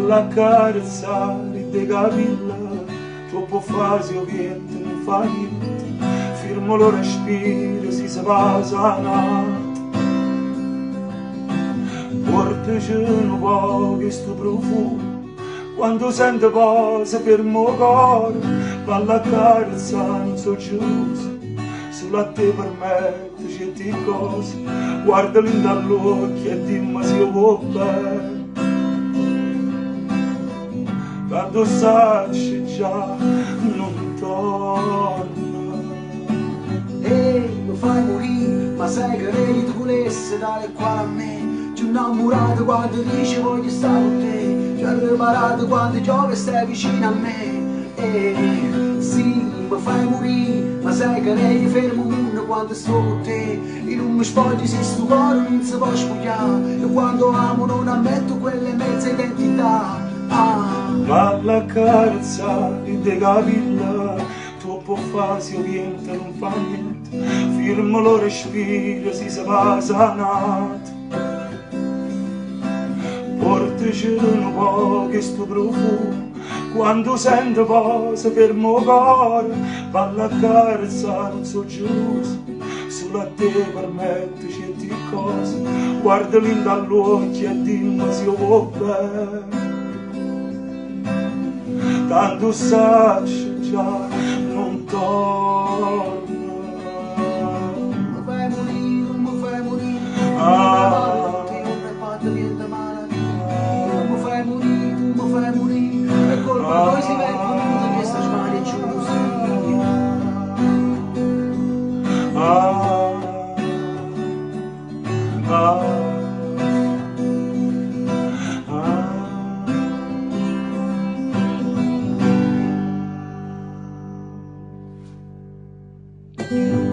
Balla carezzare de capilla, troppo fasi o viento non fa niente, firmo lo respiro, si va sanata. Portaci un po' che sto profumo, quando sento cose per il mio cuore, balla carezzare, non so geloso, solo a te permetto certe cose, guardali dall'occhio e dimmi se io vuoi bene. Quando sai già non torna. Ehi, mi fai morire, ma sai che lei tu volesse dare qua a me. Ci ho innamorato quando dici voglio stare con te, ci ho riparato quando piove e stai vicino a me. Ehi, sì, mi fai morire, ma sai che lei fermo il mondo quando sto con te. E non mi spogli se sto cuore non si può spogliare, e quando amo non ammetto quelle mezze identità. Balla carezzare de capilla, troppo fasi o viento non fa niente, firmo lo respiro, si va sanato. Portaci un po' che sto profumo, quando sento cose per il mio cuore, balla carezzare, non so geloso, solo a te permetto certe cose, guardali dall'occhio e dimmi se io vuoi bene. Tanto sai già non torna. Mi fai morire, mi fai morire, non mi fatto niente male. Tu mi fai morire, tu mi fai morire, è colpa tua si vede venuta questa sbaglia giusta. Yeah.